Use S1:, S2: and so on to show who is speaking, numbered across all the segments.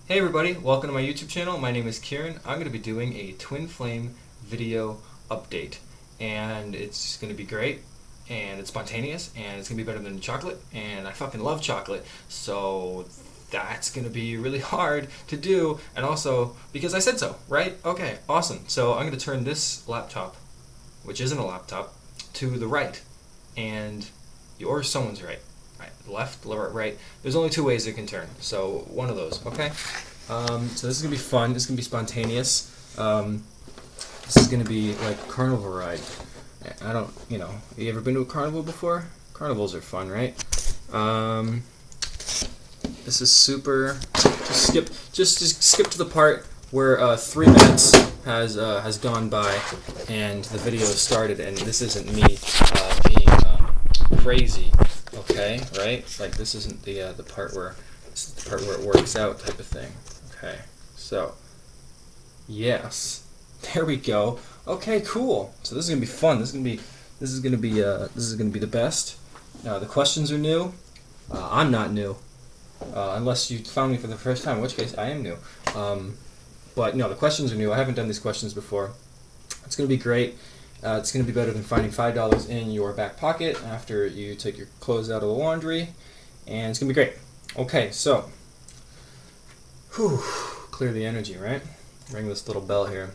S1: Hey everybody, welcome to my YouTube channel. My name is Kieran. I'm going to be doing a twin flame video update, and it's going to be great, and it's spontaneous, and it's going to be better than chocolate, and I fucking love chocolate, so that's going to be really hard to do, and also because I said so, right? Okay, awesome. So I'm going to turn this laptop, which isn't a laptop, to the right, and or someone's right. Left, right. There's only two ways it can turn, so one of those, okay? So this is gonna be fun. This is gonna be spontaneous. This is gonna be like a carnival ride. I don't, you ever been to a carnival before? Carnivals are fun, right? This is super. Just skip to the part where 3 minutes has gone by and the video started, and this isn't me being crazy. Okay, right? Like this isn't the part where it works out type of thing. Okay, so yes, there we go. Okay, cool. So this is gonna be fun. This is gonna be the best. The questions are new. I'm not new, unless you found me for the first time, in which case I am new. But no, the questions are new. I haven't done these questions before. It's gonna be great. It's going to be better than finding $5 in your back pocket after you take your clothes out of the laundry, and it's going to be great. Okay, so, clear the energy, right? Ring this little bell here.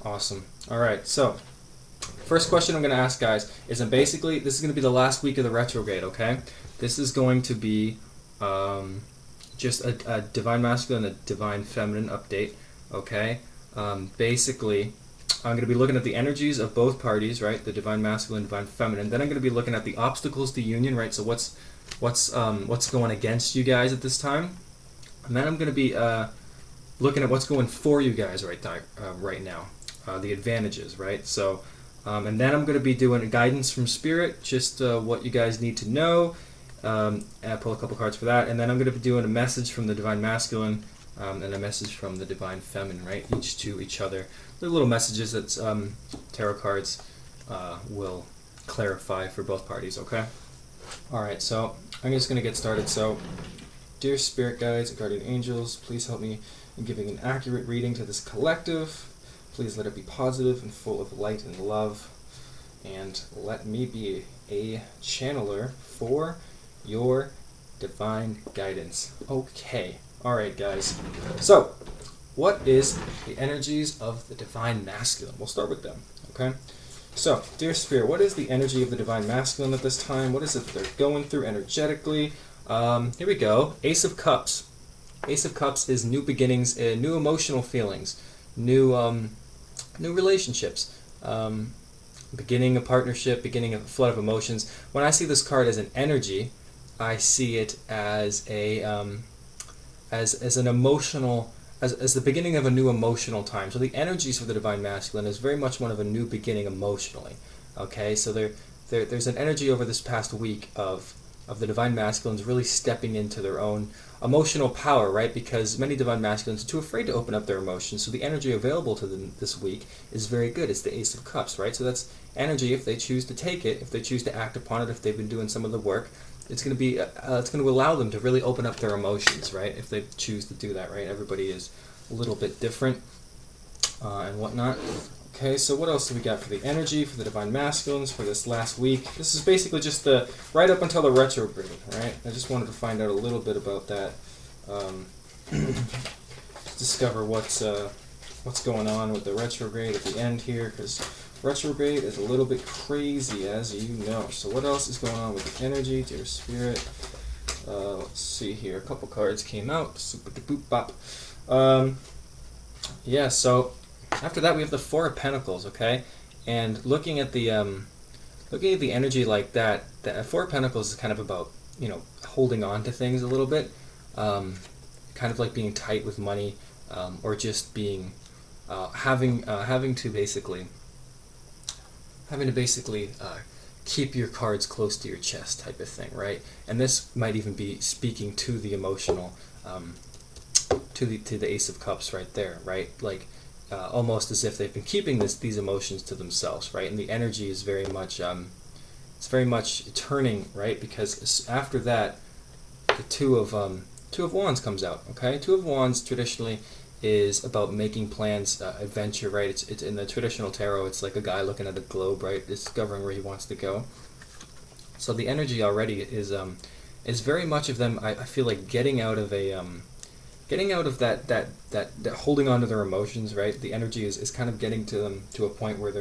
S1: Awesome. All right, so, first question I'm going to ask, guys, is basically, this is going to be the last week of the retrograde, okay? This is going to be just a divine masculine and a divine feminine update, okay? Basically, I'm going to be looking at the energies of both parties, right? The divine masculine, divine feminine. Then I'm going to be looking at the obstacles to union, right? So what's going against you guys at this time, and then I'm going to be looking at what's going for you guys right now, the advantages, right? So, and then I'm going to be doing a guidance from spirit, just what you guys need to know. And I pull a couple cards for that, and then I'm going to be doing a message from the divine masculine and a message from the divine feminine, right? Each to each other. They're little messages that tarot cards will clarify for both parties, okay? Alright, so I'm just going to get started. So, dear spirit guides and guardian angels, please help me in giving an accurate reading to this collective. Please let it be positive and full of light and love, and let me be a channeler for your divine guidance. Okay, alright guys. So, what is the energies of the divine masculine? We'll start with them, okay? So, dear spirit, what is the energy of the divine masculine at this time? What is it that they're going through energetically? Here we go. Ace of Cups. Ace of Cups is new beginnings, new emotional feelings, new relationships. Beginning a partnership, beginning a flood of emotions. When I see this card as an energy, I see it as a as an emotional, as the beginning of a new emotional time. So the energies for the divine masculine is very much one of a new beginning emotionally. Okay, so there's an energy over this past week of the divine masculines really stepping into their own emotional power, right? Because many divine masculines are too afraid to open up their emotions, so the energy available to them this week is very good. It's the Ace of Cups, right? So that's energy if they choose to take it, if they choose to act upon it, if they've been doing some of the work. It's going to be, it's going to allow them to really open up their emotions, right? If they choose to do that, right? Everybody is a little bit different and whatnot. Okay, so what else do we got for the energy for the divine masculines for this last week? This is basically just the right up until the retrograde, right? I just wanted to find out a little bit about that. Discover what's going on with the retrograde at the end here, because retrograde is a little bit crazy, as you know. So what else is going on with the energy, dear spirit? Let's see here. A couple cards came out. Super de boop bop. Yeah, so after that we have the Four of Pentacles, okay? And looking at the energy like that, the Four of Pentacles is kind of about, holding on to things a little bit, kind of like being tight with money, or just being having to basically keep your cards close to your chest type of thing, right? And this might even be speaking to the emotional, to the Ace of Cups right there, right? Like almost as if they've been keeping these emotions to themselves, right? And the energy is very much it's very much turning, right? Because after that, the Two of Wands comes out. Okay, Two of Wands traditionally is about making plans, adventure, right? It's in the traditional tarot. It's like a guy looking at a globe, right, discovering where he wants to go. So the energy already is very much of them. I feel like getting out of that holding on to their emotions, right? The energy is kind of getting to them to a point where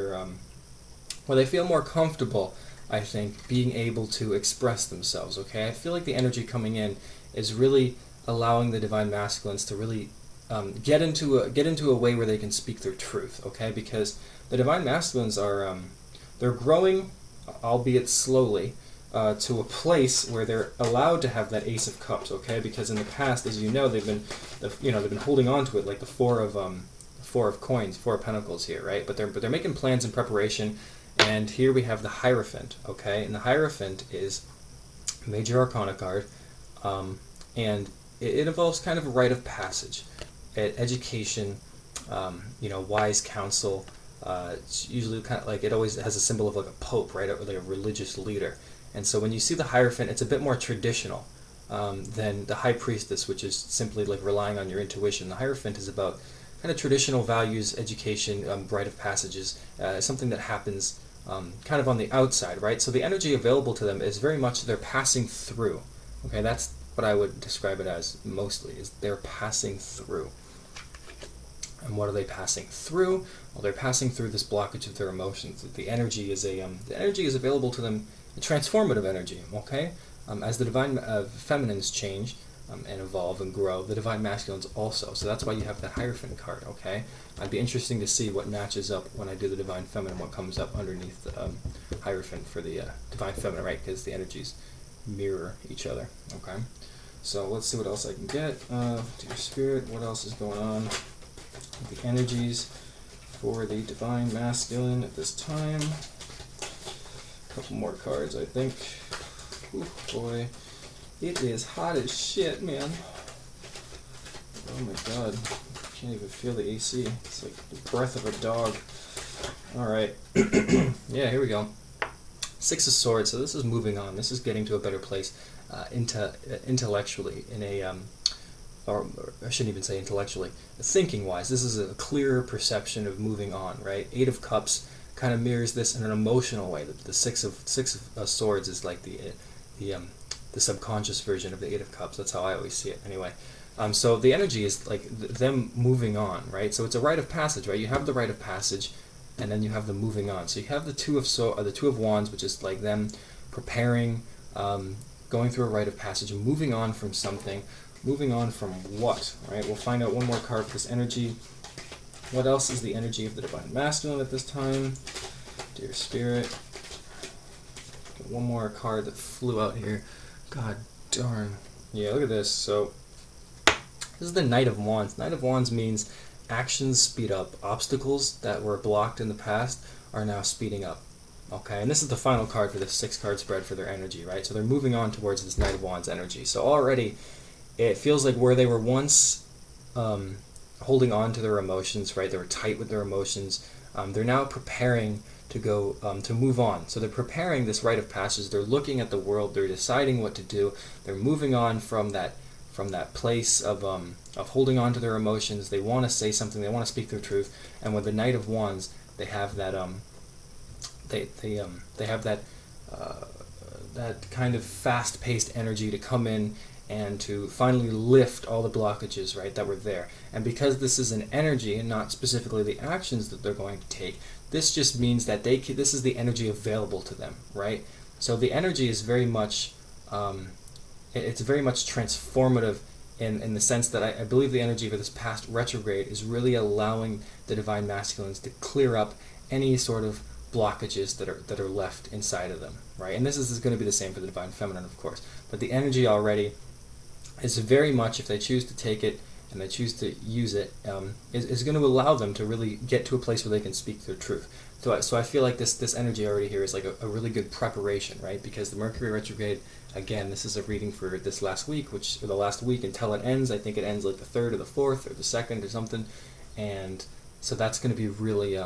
S1: where they feel more comfortable, I think, being able to express themselves. Okay, I feel like the energy coming in is really allowing the divine masculines to really get into a way where they can speak their truth. Okay, because the divine masculines are they're growing, albeit slowly, to a place where they're allowed to have that Ace of Cups. Okay, because in the past, as you know, they've been holding on to it, like the Four of Coins, Four of Pentacles here, right? But they're making plans in preparation. And here we have the Hierophant, okay? And the Hierophant is a major arcana card, and it involves kind of a rite of passage, education, wise counsel. It's usually kind of like, it always has a symbol of like a pope, right? Or like a religious leader. And so when you see the Hierophant, it's a bit more traditional than the High Priestess, which is simply like relying on your intuition. The Hierophant is about kind of traditional values, education, rite of passages, something that happens kind of on the outside, right? So the energy available to them is very much they're passing through. Okay, that's what I would describe it as mostly, is they're passing through. And what are they passing through? Well, they're passing through this blockage of their emotions. The energy is available to them, a transformative energy. Okay, as the divine feminines change and evolve and grow, the divine masculines also. So that's why you have that Hierophant card. Okay, it'd be interesting to see what matches up when I do the divine feminine, what comes up underneath the Hierophant for the divine feminine, right? Because the energies mirror each other. Okay, so let's see what else I can get. Dear Spirit, what else is going on? The energies for the divine masculine at this time. A couple more cards, I think. Ooh, boy. It is hot as shit, man. Oh my god. I can't even feel the AC. It's like the breath of a dog. Alright. Yeah, here we go. Six of Swords. So this is moving on. This is getting to a better place intellectually, in a or I shouldn't even say intellectually, thinking-wise. This is a clearer perception of moving on, right? Eight of Cups kind of mirrors this in an emotional way. The Six of Swords is like the subconscious version of the Eight of Cups. That's how I always see it, anyway. So the energy is like them moving on, right? So it's a rite of passage, right? You have the rite of passage, and then you have the moving on. So you have the Two of Wands, which is like them preparing, going through a rite of passage, and moving on from something. Moving on from what, right? We'll find out one more card for this energy. What else is the energy of the divine masculine at this time? Dear Spirit. Get one more card that flew out here. God darn. Yeah, look at this. So this is the Knight of Wands. Knight of Wands means actions speed up. Obstacles that were blocked in the past are now speeding up. Okay, and this is the final card for this 6-card spread for their energy, right? So they're moving on towards this Knight of Wands energy. So already it feels like where they were once holding on to their emotions, right? They were tight with their emotions. They're now preparing to go to move on. So they're preparing this rite of passage. They're looking at the world. They're deciding what to do. They're moving on from that place of holding on to their emotions. They want to say something. They want to speak their truth. And with the Knight of Wands, they have that they have that kind of fast-paced energy to come in and to finally lift all the blockages, right, that were there. And because this is an energy and not specifically the actions that they're going to take, this just means that this is the energy available to them, right? So the energy is very much, it's very much transformative in the sense that I believe the energy for this past retrograde is really allowing the divine masculines to clear up any sort of blockages that are left inside of them, right? And this is going to be the same for the divine feminine, of course. But the energy already is very much, if they choose to take it and they choose to use it, is going to allow them to really get to a place where they can speak their truth. So I feel like this energy already here is like a really good preparation, right? Because the Mercury retrograde, again, this is a reading for this last week, or the last week until it ends. I think it ends like the 3rd or the 4th or the 2nd or something. And so that's going to be really...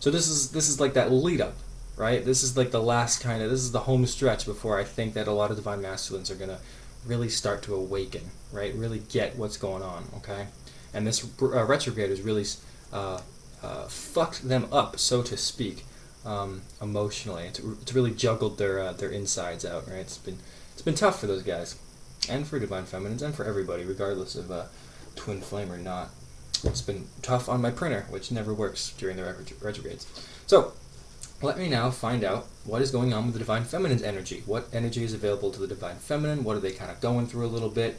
S1: So this is like that lead up, right? This is like the last this is the home stretch before I think that a lot of divine masculines are going to really start to awaken, right? Really get what's going on, okay? And this retrograde has really fucked them up, so to speak, emotionally. It's really juggled their insides out, right? It's been tough for those guys, and for divine feminines, and for everybody, regardless of twin flame or not. It's been tough on my printer, which never works during the retrogrades. So, let me now find out what is going on with the divine feminine's energy. What energy is available to the divine feminine? What are they kind of going through a little bit?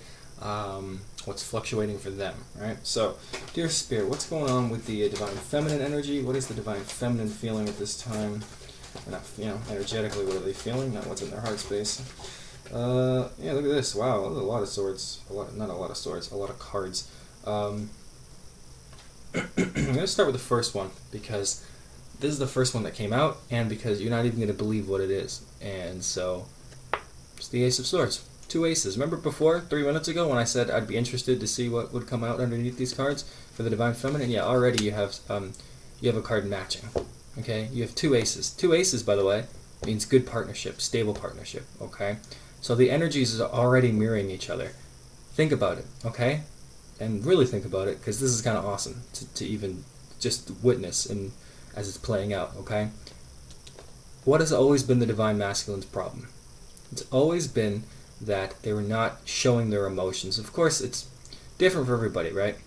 S1: What's fluctuating for them, right? So, dear Spirit, what's going on with the divine feminine energy? What is the divine feminine feeling at this time? Not, energetically, what are they feeling? Not what's in their heart space. Yeah, look at this. Wow, a lot of swords. Not a lot of swords. A lot of cards. I'm going to start with the first one because this is the first one that came out, and because you're not even going to believe what it is. And so, it's the Ace of Swords. 2 aces. Remember before, 3 minutes ago, when I said I'd be interested to see what would come out underneath these cards for the Divine Feminine? Yeah, already you have a card matching. Okay, you have 2 aces. 2 aces, by the way, means good partnership, stable partnership. Okay, so the energies are already mirroring each other. Think about it, okay, and really think about it, because this is kind of awesome to even just witness and as it's playing out. Okay, what has always been the Divine Masculine's problem? It's always been that they were not showing their emotions. Of course, it's different for everybody, right?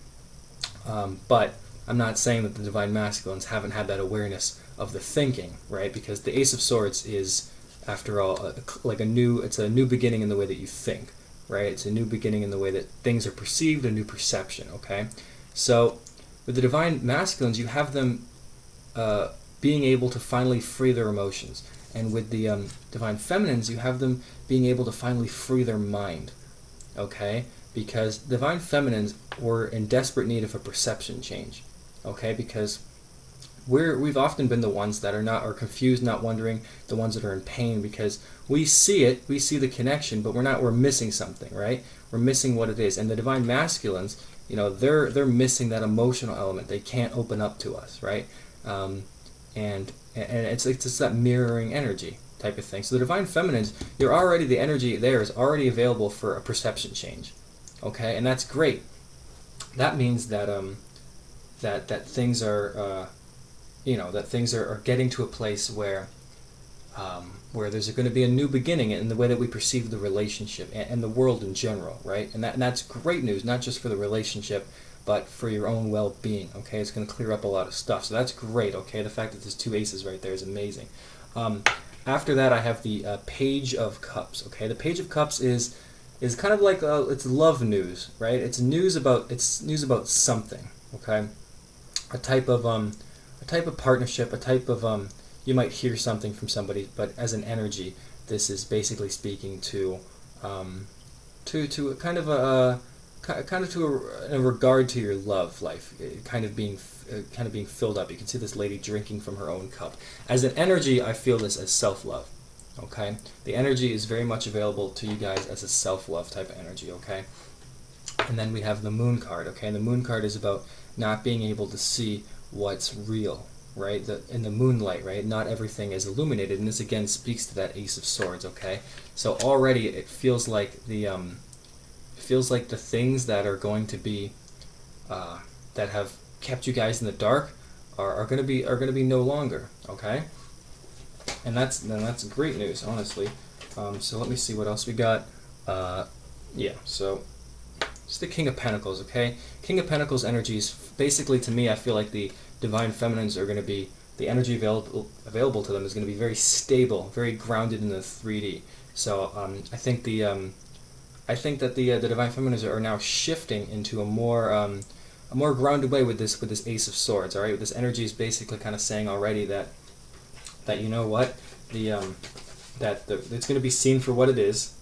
S1: But I'm not saying that the Divine Masculines haven't had that awareness of the thinking, right? Because the Ace of Swords is, after all, it's a new beginning in the way that you think, right? It's a new beginning in the way that things are perceived, a new perception, okay? So, with the Divine Masculines, you have them being able to finally free their emotions. And with the Divine Feminines, you have them being able to finally free their mind, okay? Because Divine Feminines were in desperate need of a perception change, okay? Because we've often been the ones that are confused, not wondering, the ones that are in pain, because we see it, we see the connection, but we're missing something, right? We're missing what it is. And the Divine Masculines, they're missing that emotional element. They can't open up to us, right? And it's just that mirroring energy type of thing. So the Divine Feminines, the energy there is already available for a perception change, okay? And that's great. That means that that things are getting to a place where there's going to be a new beginning in the way that we perceive the relationship and the world in general, right? And that's great news, not just for the relationship, but for your own well-being, okay? It's going to clear up a lot of stuff, so that's great, okay? The fact that there's 2 aces right there is amazing. After that, I have the Page of Cups, okay? The Page of Cups is kind of like it's love news, right? It's news about something, okay? A type of partnership, a type of you might hear something from somebody, but as an energy, this is basically speaking to kind of a regard to your love life, kind of being filled up. You can see this lady drinking from her own cup. As an energy, I feel this as self-love. Okay, the energy is very much available to you guys as a self-love type of energy. Okay, and then we have the Moon card. Okay, and the Moon card is about not being able to see what's real, right? In the moonlight, right? Not everything is illuminated, and this again speaks to that Ace of Swords. Okay, so already it feels like the things that are going to be that have kept you guys in the dark are going to be no longer, okay? And that's great news, honestly. So let me see what else we got. Yeah, so it's the King of Pentacles, okay? King of Pentacles energies, basically to me, I feel like the Divine Feminines are going to be, the energy available to them is going to be very stable, very grounded in the 3D. So I think that the Divine Feminines are now shifting into a more grounded way with this Ace of Swords. All right, this energy is basically kind of saying already that you know what, it's going to be seen for what it is,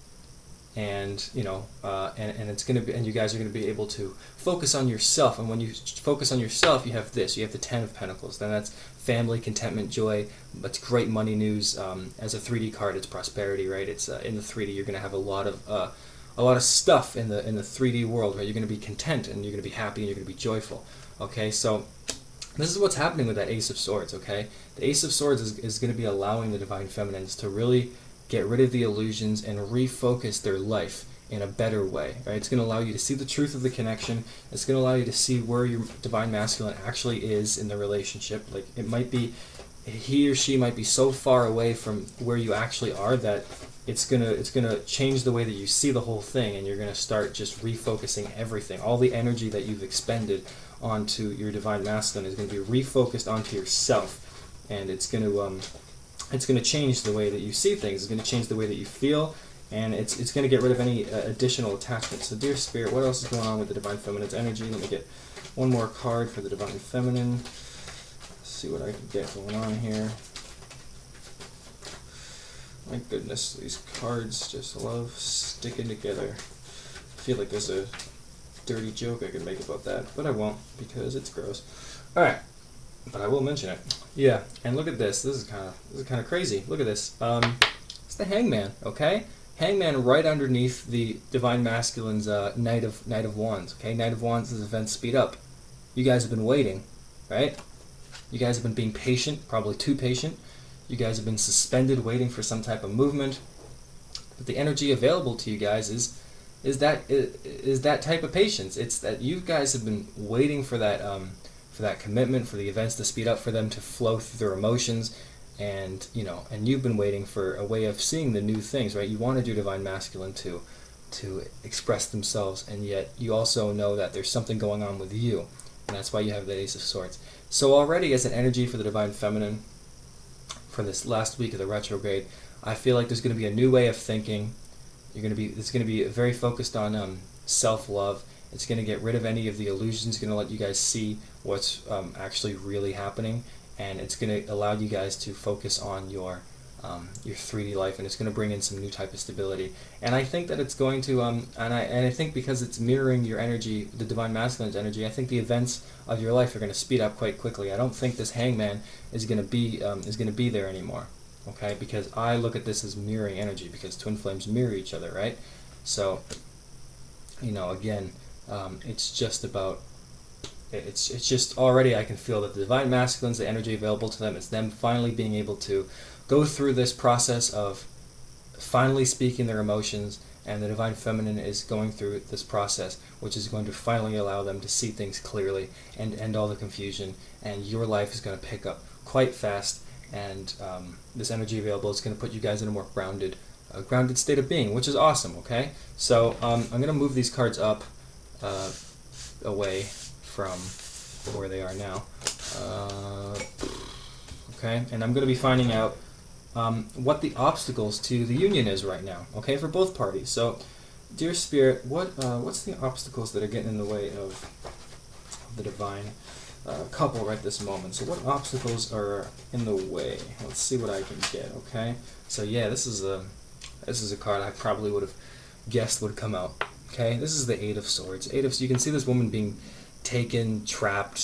S1: and and it's going to be, and you guys are going to be able to focus on yourself. And when you focus on yourself, you have this. You have the 10 of Pentacles. Then that's family, contentment, joy. That's great money news. As a 3D card, it's prosperity, right? It's in the 3D. You're going to have a lot of stuff in the 3D world, right? You're going to be content, and you're going to be happy, and you're going to be joyful. Okay, so This is what's happening with that Ace of Swords, okay? The Ace of Swords is going to be allowing the Divine Feminines to really get rid of the illusions and refocus their life in a better way, right? It's going to allow you to see the truth of the connection. It's going to allow you to see where your Divine Masculine actually is in the relationship. Like, it might be, he or she might be so far away from where you actually are that it's gonna change the way that you see the whole thing, and you're gonna start just refocusing everything. All the energy that you've expended onto your Divine Masculine is going to be refocused onto yourself, and it's going to change the way that you see things. It's going to change the way that you feel, and it's going to get rid of any additional attachment. So, dear Spirit, what else is going on with the Divine Feminine's energy? Let me get one more card for the Divine Feminine. Let's see what I can get going on here. My goodness, these cards just love sticking together. I feel like there's a dirty joke I could make about that, but I won't because it's gross. All right, but I will mention it. Yeah, and look at this. This is kind of crazy. Look at this. It's the Hangman. Okay, Hangman right underneath the Divine Masculine's Knight of Wands. Okay, Knight of Wands is events speed up. You guys have been waiting, right? You guys have been being patient, probably too patient. You guys have been suspended, waiting for some type of movement. But the energy available to you guys is that type of patience. It's that you guys have been waiting for that commitment, for the events to speed up, for them to flow through their emotions, and you've been waiting for a way of seeing the new things, right? You wanted your Divine Masculine to express themselves, and yet you also know that there's something going on with you, and that's why you have the Ace of Swords. So already, as an energy for the Divine Feminine, for this last week of the retrograde, I feel like there's going to be a new way of thinking. It's going to be very focused on self-love. It's going to get rid of any of the illusions. It's going to let you guys see what's actually really happening, and it's going to allow you guys to focus on your 3D life, and it's going to bring in some new type of stability. And I think that it's going to, and I think because it's mirroring your energy, the Divine Masculine's energy, I think the events of your life are going to speed up quite quickly. I don't think this Hangman is going to be there anymore. Okay, because I look at this as mirroring energy, because twin flames mirror each other, right? So, again, it's just about, it's just already I can feel that the Divine Masculines, the energy available to them, it's them finally being able to go through this process of finally speaking their emotions, and the Divine Feminine is going through this process, which is going to finally allow them to see things clearly and end all the confusion, and your life is going to pick up quite fast. And this energy available is going to put you guys in a more grounded state of being, which is awesome, okay? So I'm going to move these cards up away from where they are now. Okay, and I'm going to be finding out what the obstacles to the union is right now, okay, for both parties. So, dear Spirit, what's the obstacles that are getting in the way of the divine couple right this moment? So what obstacles are in the way? Let's see what I can get, okay? So yeah, this is a card I probably would have guessed would come out, okay? This is the Eight of Swords. You can see this woman being taken, trapped,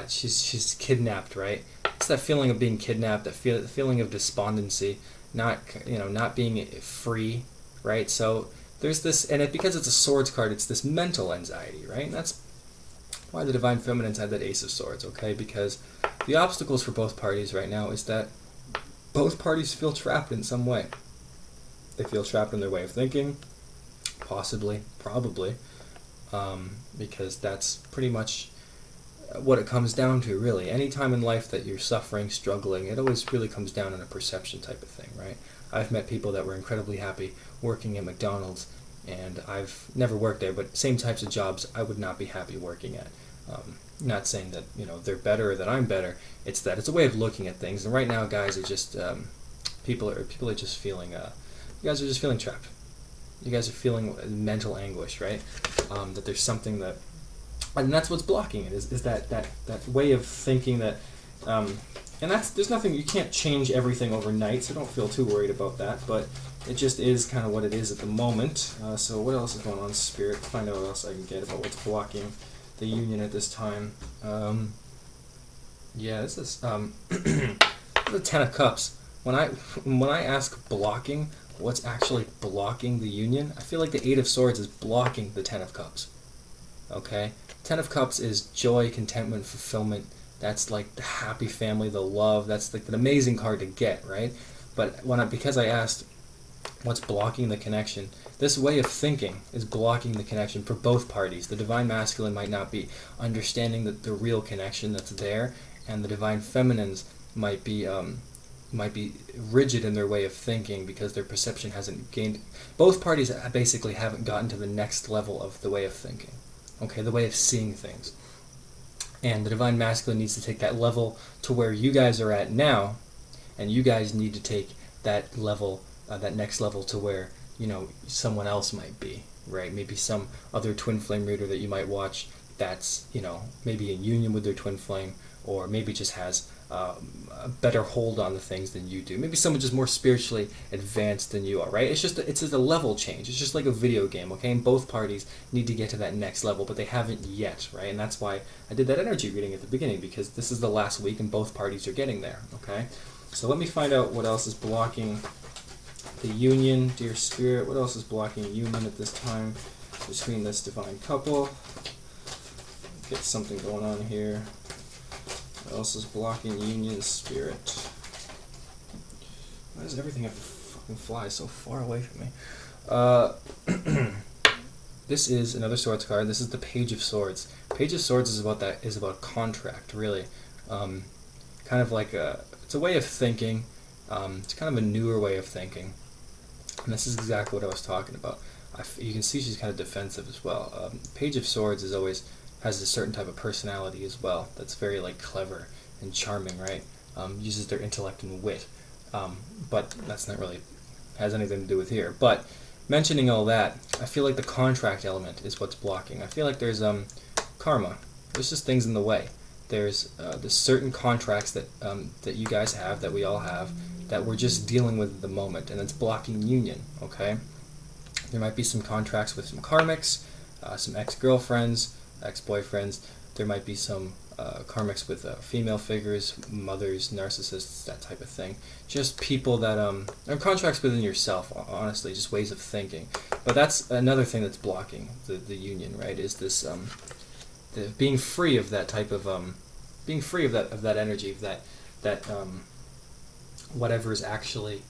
S1: she's kidnapped, right? It's that feeling of being kidnapped, that feeling of despondency, not being free, right? So there's this, and because it's a swords card, it's this mental anxiety, right? And that's why the Divine Feminine's had that Ace of Swords, okay? Because the obstacles for both parties right now is that both parties feel trapped in some way. They feel trapped in their way of thinking, possibly, probably, because that's pretty much what it comes down to, really. Any time in life that you're suffering, struggling, it always really comes down on a perception type of thing, right? I've met people that were incredibly happy working at McDonald's, and I've never worked there, but same types of jobs I would not be happy working at. Not saying that they're better or that I'm better. It's that it's a way of looking at things. And right now, guys are just people are just feeling. You guys are just feeling trapped. You guys are feeling mental anguish, right? That there's something that, and that's what's blocking it. Is that way of thinking that. And there's nothing, you can't change everything overnight, so don't feel too worried about that, but it just is kind of what it is at the moment. So what else is going on, Spirit? Find out what else I can get about what's blocking the union at this time. This is the Ten of Cups. When I ask blocking, what's actually blocking the union, I feel like the Eight of Swords is blocking the Ten of Cups. Okay, Ten of Cups is joy, contentment, fulfillment. That's like the happy family, the love. That's like an amazing card to get, right? But because I asked what's blocking the connection, this way of thinking is blocking the connection for both parties. The divine masculine might not be understanding the real connection that's there, and the divine feminines might be rigid in their way of thinking because their perception hasn't gained. Both parties basically haven't gotten to the next level of the way of thinking, okay, the way of seeing things. And the divine masculine needs to take that level to where you guys are at now, and you guys need to take that level, that next level to where, you know, someone else might be, right? Maybe some other twin flame reader that you might watch that's, you know, maybe in union with their twin flame, or maybe just has a better hold on the things than you do. Maybe someone just more spiritually advanced than you are, right? It's just a level change. It's just like a video game, okay? And both parties need to get to that next level, but they haven't yet, right? And that's why I did that energy reading at the beginning, because this is the last week and both parties are getting there, okay? So let me find out what else is blocking the union, dear spirit. What else is blocking union at this time between this divine couple? Get something going on here. What else is blocking union, spirit? Why does everything have to fucking fly so far away from me? This is another swords card. This is the Page of Swords. Page of Swords is about contract, really. Kind of like it's a way of thinking. It's kind of a newer way of thinking. And this is exactly what I was talking about. You can see she's kind of defensive as well. Page of Swords has a certain type of personality as well that's very like clever and charming, right? Uses their intellect and wit, but that's not really has anything to do with here. But mentioning all that, I feel like the contract element is what's blocking. I feel like there's karma. There's just things in the way. There's certain contracts that you guys have, that we all have, that we're just dealing with at the moment, and it's blocking union. Okay, there might be some contracts with some karmics, some ex-girlfriends, ex-boyfriends. There might be some karmics with female figures, mothers, narcissists, that type of thing. Just people that are contracts within yourself, honestly, just ways of thinking. But that's another thing that's blocking the union, right? Is this the being free of that type of being free of that energy, of that whatever is actually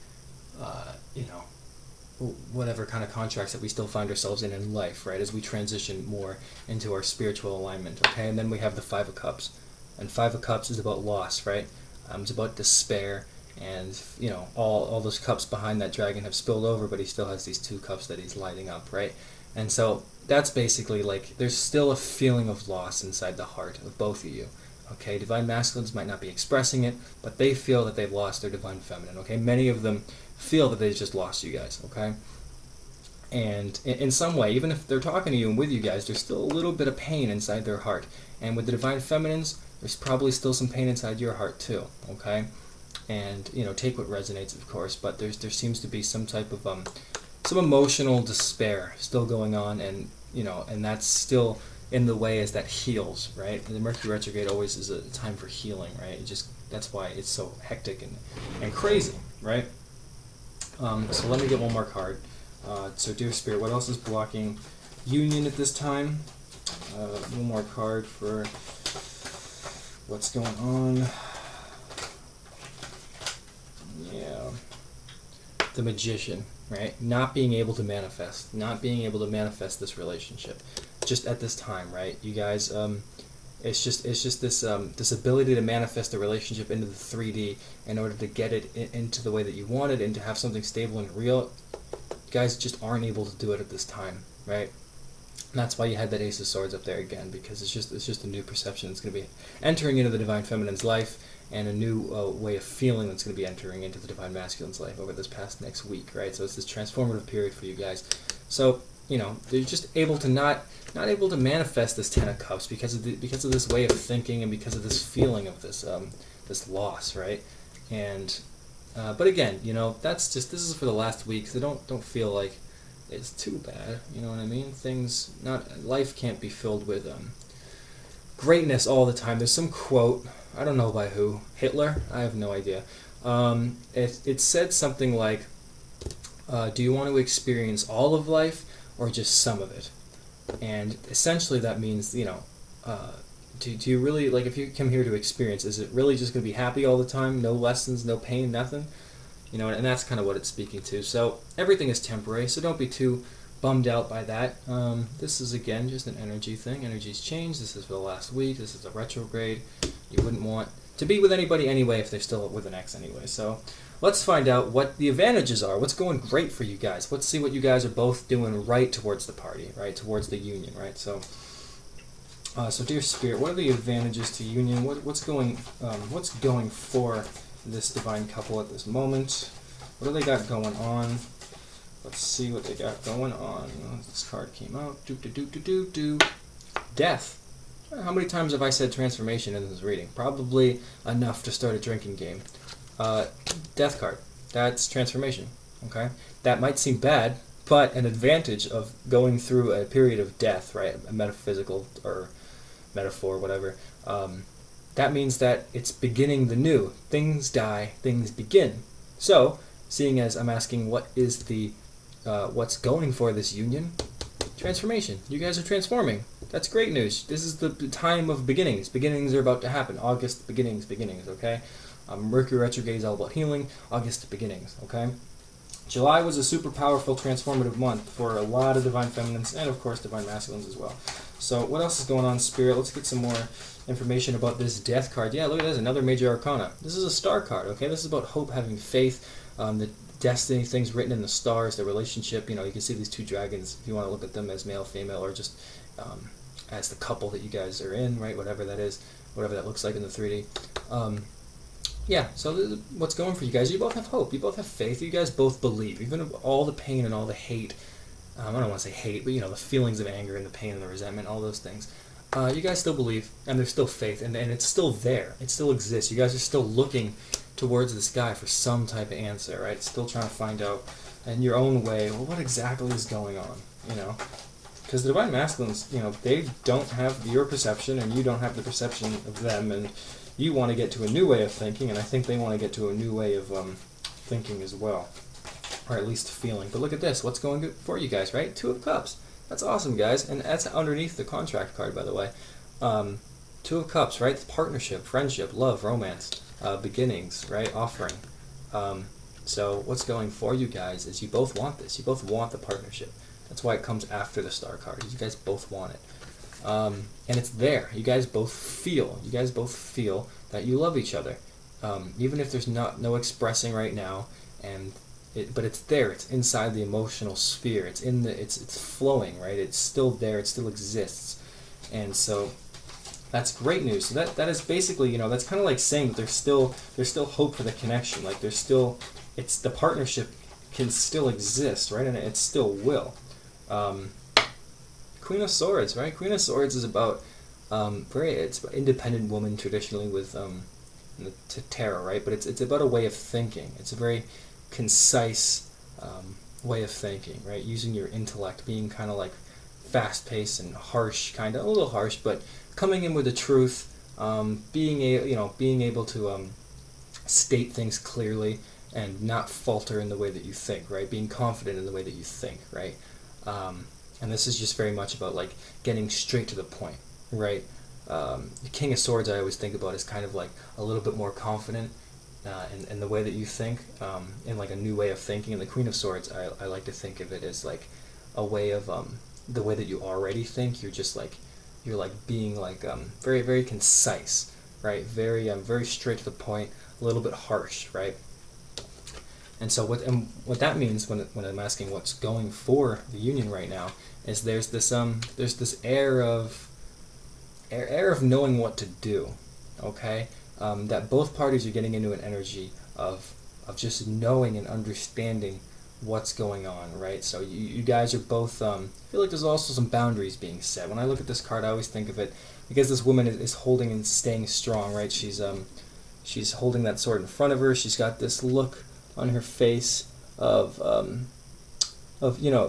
S1: whatever kind of contracts that we still find ourselves in life, right, as we transition more into our spiritual alignment, okay? And then we have the Five of Cups. And Five of Cups is about loss, right? It's about despair, and, you know, all those cups behind that dragon have spilled over, but he still has these two cups that he's lighting up, right? And so that's basically like, there's still a feeling of loss inside the heart of both of you, okay? Divine masculines might not be expressing it, but they feel that they've lost their divine feminine, okay? Many of them feel that they've just lost you guys, okay? And in some way, even if they're talking to you and with you guys, there's still a little bit of pain inside their heart. And with the divine feminines, there's probably still some pain inside your heart too, okay? And, you know, take what resonates, of course, but there seems to be some type of some emotional despair still going on, and, you know, and that's still in the way as that heals, right? And the Mercury retrograde always is a time for healing, right? That's why it's so hectic and crazy, right? So let me get one more card. So dear spirit, what else is blocking union at this time? One more card for what's going on. Yeah. The Magician, right? Not being able to manifest this relationship just at this time, right? You guys, it's just this ability to manifest the relationship into the 3D in order to get it into the way that you want it and to have something stable and real. You guys just aren't able to do it at this time, right? And that's why you had that Ace of Swords up there again, because it's just a new perception that's going to be entering into the divine feminine's life, and a new way of feeling that's going to be entering into the divine masculine's life over this past next week, right? So it's this transformative period for you guys. So, you know, they're just able to not able to manifest this Ten of Cups because of this way of thinking, and because of this feeling of this this loss, right? And but again, you know, this is for the last week, so don't feel like it's too bad. You know what I mean? Life can't be filled with greatness all the time. There's some quote, I don't know by who, Hitler? I have no idea. It said something like, do you want to experience all of life or just some of it? And essentially that means, do you really, like, if you come here to experience, is it really just going to be happy all the time? No lessons, no pain, nothing? And that's kind of what it's speaking to. So everything is temporary, so don't be too bummed out by that. This is, again, just an energy thing. Energies change. This is for the last week. This is a retrograde. You wouldn't want to be with anybody anyway if they're still with an ex anyway. So let's find out what the advantages are. What's going great for you guys? Let's see what you guys are both doing right towards the party, right? Towards the union, right? So dear Spirit, what are the advantages to union? What's going for this divine couple at this moment? What do they got going on? Let's see what they got going on. This card came out. Death. How many times have I said transformation in this reading? Probably enough to start a drinking game. Death card. That's transformation. Okay? That might seem bad, but an advantage of going through a period of death, right? A metaphysical or metaphor, whatever. That means that it's beginning the new. Things die, things begin. So, seeing as I'm asking what is what's going for this union? Transformation. You guys are transforming. That's great news. This is the time of beginnings. Beginnings are about to happen. August, beginnings, okay? Mercury retrograde is all about healing. August, beginnings, okay? July was a super powerful, transformative month for a lot of divine feminines and, of course, divine masculines as well. So what else is going on, Spirit? Let's get some more information about this death card. Yeah, look at this, another major arcana. This is a star card, okay? This is about hope, having faith, the destiny, things written in the stars, the relationship. You can see these two dragons if you want to look at them as male, female, or just as the couple that you guys are in, right? Whatever that is, whatever that looks like in the 3D. Yeah, so what's going for you guys? You both have hope. You both have faith. You guys both believe. Even all the pain and all the hate, I don't want to say hate, but the feelings of anger and the pain and the resentment, all those things. You guys still believe, and there's still faith, and it's still there. It still exists. You guys are still looking towards the sky for some type of answer, right? Still trying to find out in your own way, well, what exactly is going on, Because the divine masculines, they don't have your perception, and you don't have the perception of them, and you want to get to a new way of thinking, and I think they want to get to a new way of thinking as well, or at least feeling. But look at this. What's going good for you guys, right? 2 of Cups. That's awesome, guys, and that's underneath the contract card, by the way. 2 of Cups, right? Partnership, friendship, love, romance, beginnings, right? Offering. So what's going for you guys is you both want this. You both want the partnership. That's why it comes after the star card. You guys both want it. And it's there. You guys both feel that you love each other. Even if there's no expressing right now, but it's there. It's inside the emotional sphere. It's flowing, right? It's still there. It still exists. And so that's great news. So that is basically, that's kind of like saying that there's still hope for the connection. Like the partnership can still exist, right? And it still will. Queen of Swords, right? Queen of Swords is about it's about independent woman traditionally with tarot, right? But it's about a way of thinking. It's a very concise way of thinking, right? Using your intellect, being kind of like fast-paced and harsh, kind of a little harsh, but coming in with the truth, being able to state things clearly and not falter in the way that you think, right? Being confident in the way that you think, right? And this is just very much about like getting straight to the point, right? The King of Swords I always think about is kind of like a little bit more confident in the way that you think, in like a new way of thinking. And the Queen of Swords, I like to think of it as like a way of the way that you already think. You're being like very, very concise, right? Very straight to the point, a little bit harsh, right? And so what that means when I'm asking what's going for the union right now is there's this air of knowing what to do, okay? That both parties are getting into an energy of just knowing and understanding what's going on, right? So you guys are both feel like there's also some boundaries being set. When I look at this card, I always think of it because this woman is holding and staying strong, right? She's holding that sword in front of her. She's got this look on her face of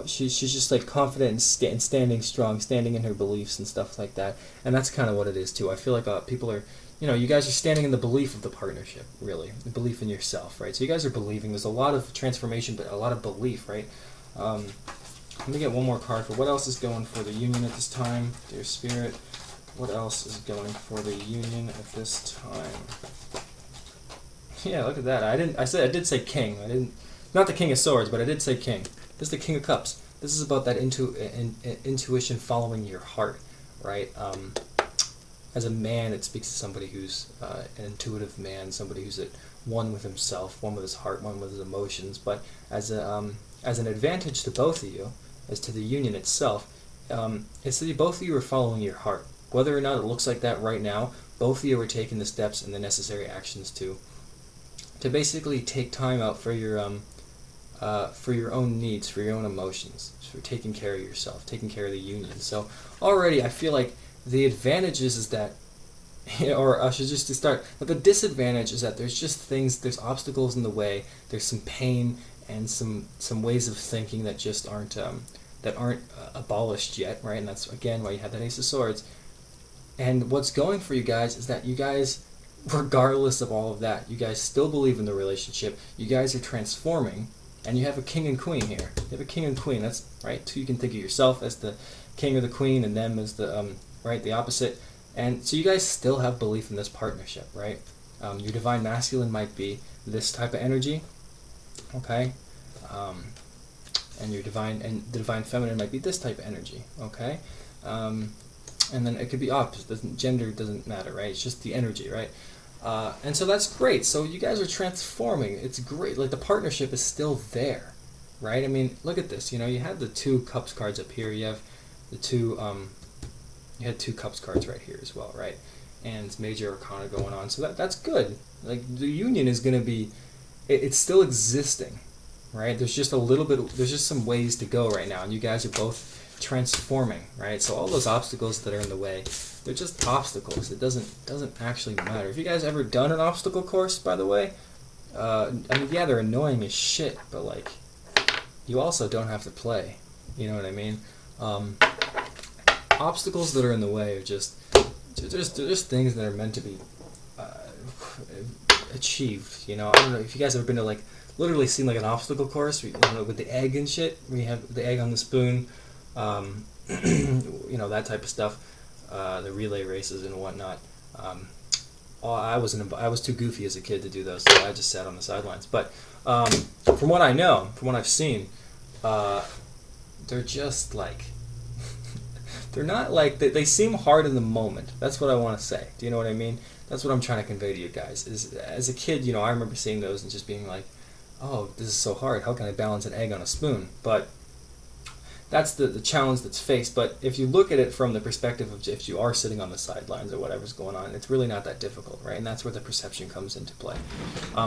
S1: she's just like confident and standing strong, standing in her beliefs and stuff like that. And that's kind of what it is too. I feel like people are, you guys are standing in the belief of the partnership, really, the belief in yourself, right? So you guys are believing. There's a lot of transformation, but a lot of belief, right? Let me get one more card for what else is going for the union at this time. Dear Spirit, what else is going for the union at this time? Yeah, look at that. I did say king. I didn't, not the King of Swords, but I did say king. This is the King of Cups. This is about that intuition following your heart, right? As a man, it speaks to somebody who's an intuitive man, somebody who's at one with himself, one with his heart, one with his emotions. But as an advantage to both of you, as to the union itself, it's that both of you are following your heart. Whether or not it looks like that right now, both of you are taking the steps and the necessary actions to basically take time out for your own needs, for your own emotions, for taking care of yourself, taking care of the union. So already I feel like the advantages is that, or I should just start, but the disadvantage is that there's just things, there's obstacles in the way, there's some pain and some ways of thinking that just aren't abolished yet, right? And that's again why you have that Ace of Swords. And what's going for you guys is that you guys, regardless of all of that, you guys still believe in the relationship. You guys are transforming, and you have a king and queen here. You have a king and queen. That's right. So you can think of yourself as the king or the queen, and them as the right, the opposite. And so you guys still have belief in this partnership, right? Your divine masculine might be this type of energy, okay, and the divine feminine might be this type of energy, okay. And then it could be opposite. Gender doesn't matter, right? It's just the energy, right? And so that's great. So you guys are transforming. It's great. Like the partnership is still there, right? I mean, look at this. You know, you have the 2 cups cards up here. You have the 2. You had 2 cups cards right here as well, right? And major arcana going on. So that's good. Like the union is going to be. It's still existing, right? There's just a little bit. There's just some ways to go right now, and you guys are both transforming, right? So all those obstacles that are in the way, they're just obstacles. It doesn't actually matter. If you guys ever done an obstacle course, by the way, I mean, yeah, they're annoying as shit, but like, you also don't have to play. You know what I mean? Obstacles that are in the way are just things that are meant to be achieved. You know, I don't know if you guys ever been to like literally seen like an obstacle course, you know, with the egg and shit, where you have the egg on the spoon. You know, that type of stuff, the relay races and whatnot. I was too goofy as a kid to do those, so I just sat on the sidelines. But from what I know, from what I've seen, they're just like they're not like they seem hard in the moment. That's what I want to say. Do you know what I mean? That's what I'm trying to convey to you guys. Is as a kid, you know, I remember seeing those and just being like, oh, this is so hard. How can I balance an egg on a spoon? But that's the challenge that's faced. But if you look at it from the perspective of if you are sitting on the sidelines or whatever's going on, it's really not that difficult, right? And that's where the perception comes into play.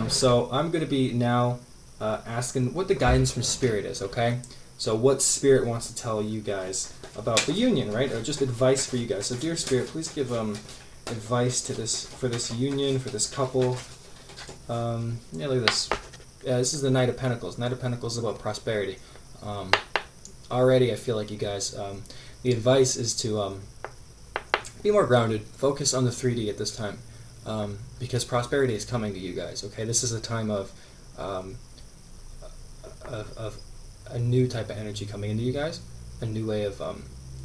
S1: So I'm going to be now asking what the guidance from Spirit is, okay? So what Spirit wants to tell you guys about the union, right? Or just advice for you guys. So dear Spirit, please give advice to this union, for this couple. Yeah, look at this. This is the Knight of Pentacles. Knight of Pentacles is about prosperity. Already I feel like you guys, the advice is to be more grounded, focus on the 3D at this time, because prosperity is coming to you guys, okay? This is a time of a new type of energy coming into you guys, a new way of,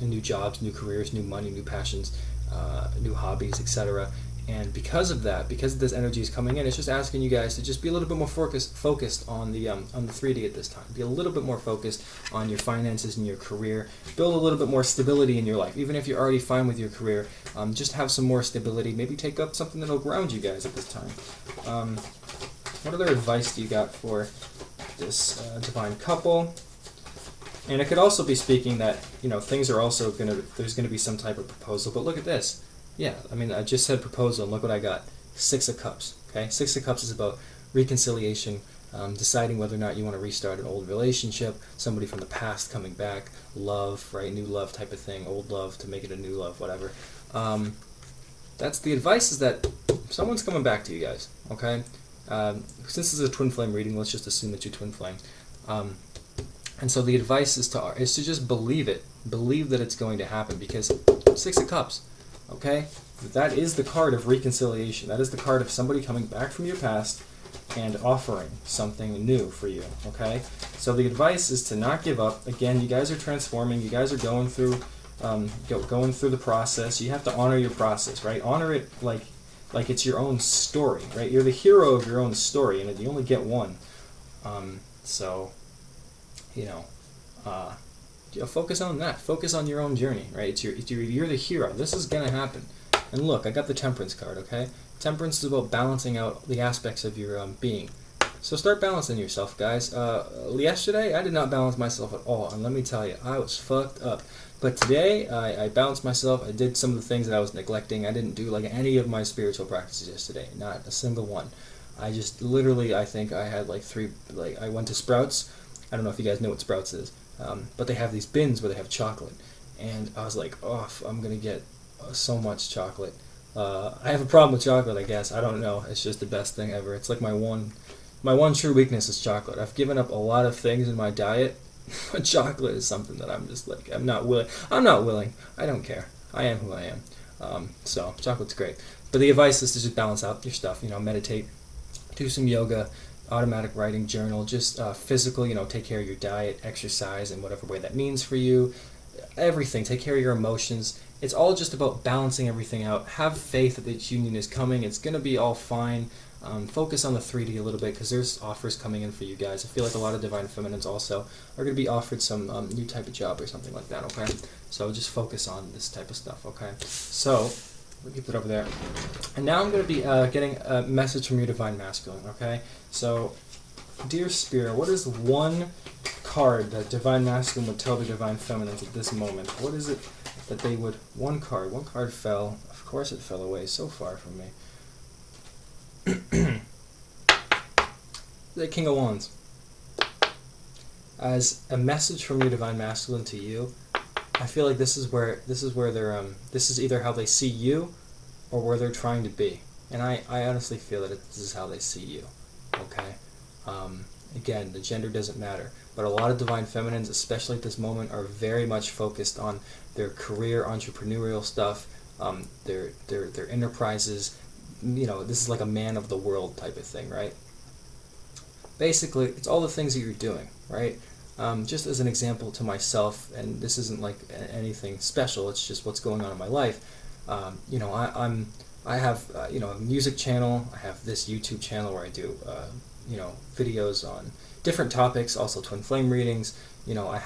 S1: new jobs, new careers, new money, new passions, new hobbies, etc. And because of that, because this energy is coming in, it's just asking you guys to just be a little bit more focused on the 3D at this time. Be a little bit more focused on your finances and your career. Build a little bit more stability in your life. Even if you're already fine with your career, just have some more stability. Maybe take up something that'll ground you guys at this time. What other advice do you got for this divine couple? And it could also be speaking that, you know, things are also there's gonna be some type of proposal. But look at this. Yeah, I mean, I just said proposal, and look what I got. 6 of Cups, okay? 6 of Cups is about reconciliation, deciding whether or not you want to restart an old relationship, somebody from the past coming back, love, right? New love type of thing, old love to make it a new love, whatever. That's the advice, is that someone's coming back to you guys, okay? Since this is a twin flame reading, let's just assume that you're twin flame. And so the advice is to just believe it. Believe that it's going to happen, because 6 of Cups, okay? That is the card of reconciliation. That is the card of somebody coming back from your past and offering something new for you, okay? So the advice is to not give up. Again, you guys are transforming. You guys are going through the process. You have to honor your process, right? Honor it like it's your own story, right? You're the hero of your own story, and you only get one. So, focus on that. Focus on your own journey, right? You're the hero. This is going to happen. And look, I got the Temperance card, okay? Temperance is about balancing out the aspects of your being. So start balancing yourself, guys. Yesterday, I did not balance myself at all. And let me tell you, I was fucked up. But today, I balanced myself. I did some of the things that I was neglecting. I didn't do like any of my spiritual practices yesterday. Not a single one. I just literally, I think I had like I went to Sprouts. I don't know if you guys know what Sprouts is. But they have these bins where they have chocolate. And I was like, oh, I'm going to get so much chocolate. I have a problem with chocolate, I guess. I don't know. It's just the best thing ever. It's like my one true weakness is chocolate. I've given up a lot of things in my diet, but chocolate is something that I'm just like, I'm not willing. I don't care. I am who I am. So chocolate's great. But the advice is to just balance out your stuff. Meditate, do some yoga, automatic writing, journal, just physical, take care of your diet, exercise in whatever way that means for you. Everything. Take care of your emotions. It's all just about balancing everything out. Have faith that this union is coming. It's going to be all fine. Focus on the 3D a little bit because there's offers coming in for you guys. I feel like a lot of Divine Feminines also are going to be offered some new type of job or something like that, okay? So just focus on this type of stuff, okay? So, we'll keep it over there. And now I'm going to be getting a message from your Divine Masculine, okay? So, dear Spirit, what is one card that Divine Masculine would tell the Divine Feminines at this moment? What is it that they would... One card fell. Of course it fell away, so far from me. The King of Wands. As a message from your Divine Masculine to you, I feel like this is where they're this is either how they see you or where they're trying to be. And I honestly feel that this is how they see you. Okay? Again, the gender doesn't matter. But a lot of Divine Feminines, especially at this moment, are very much focused on their career, entrepreneurial stuff, their enterprises. This is like a man of the world type of thing, right? Basically, it's all the things that you're doing, right? Just as an example to myself, and this isn't like anything special, it's just what's going on in my life. I have a music channel. I have this YouTube channel where I do videos on different topics, also twin flame readings. I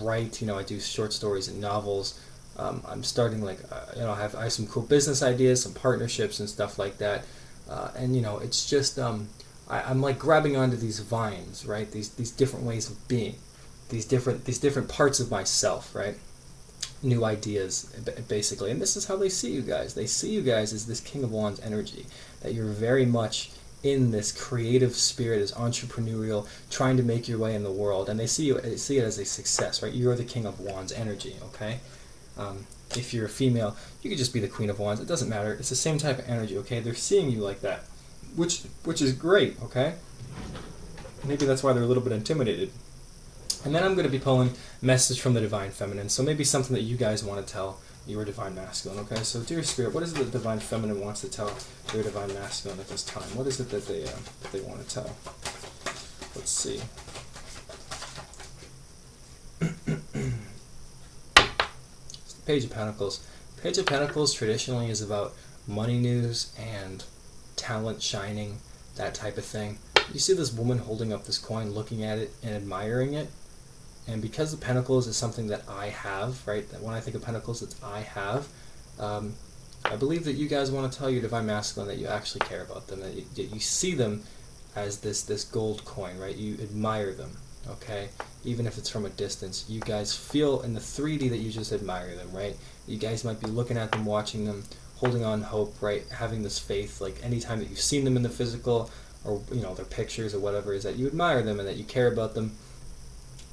S1: write. I do short stories and novels. I'm starting I have some cool business ideas, some partnerships and stuff like that. And it's just I'm like grabbing onto these vines, right? These different ways of being, these different parts of myself, right? New ideas, basically. And this is how they see you guys. They see you guys as this King of Wands energy, that you're very much in this creative spirit, as entrepreneurial, trying to make your way in the world. And they see it as a success, right? You're the King of Wands energy, okay? If you're a female, you could just be the Queen of Wands. It doesn't matter. It's the same type of energy, okay? They're seeing you like that, which is great, okay? Maybe that's why they're a little bit intimidated. And then I'm going to be pulling a message from the Divine Feminine. So maybe something that you guys want to tell your Divine Masculine, okay? So, dear Spirit, what is it that the Divine Feminine wants to tell their Divine Masculine at this time? What is it that they want to tell? Let's see. It's the Page of Pentacles. Page of Pentacles traditionally is about money news and talent shining, that type of thing. You see this woman holding up this coin, looking at it and admiring it. And because the Pentacles is something that I have, right? When I think of Pentacles, it's I have. I believe that you guys want to tell your Divine Masculine that you actually care about them, that you see them as this gold coin, right? You admire them, okay? Even if it's from a distance, you guys feel in the 3D that you just admire them, right? You guys might be looking at them, watching them, holding on hope, right? Having this faith, like anytime that you've seen them in the physical, or their pictures or whatever, is that you admire them and that you care about them,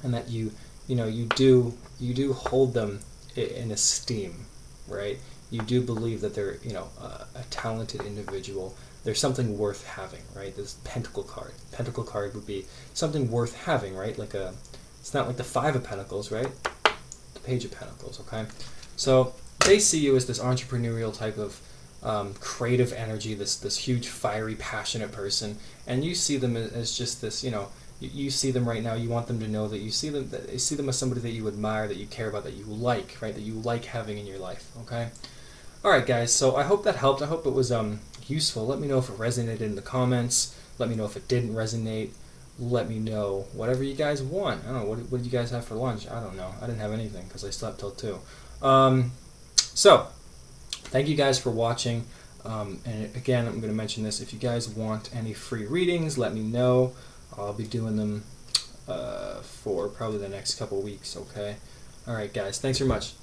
S1: and that you do hold them in esteem, right? You do believe that they're a talented individual. There's something worth having, right? This Pentacle card. Pentacle card would be something worth having, right? It's not like the Five of Pentacles, right? The Page of Pentacles, okay? So they see you as this entrepreneurial type of creative energy, this huge, fiery, passionate person, and you see them as just this, you see them right now. You want them to know that you see them as somebody that you admire, that you care about, that you like, right? That you like having in your life. Okay. All right, guys. So I hope that helped. I hope it was useful. Let me know if it resonated in the comments. Let me know if it didn't resonate. Let me know whatever you guys want. I don't know. What did you guys have for lunch? I don't know. I didn't have anything because I slept till 2. So thank you guys for watching. And again, I'm going to mention this. If you guys want any free readings, let me know. I'll be doing them for probably the next couple weeks, okay? All right, guys. Thanks very much.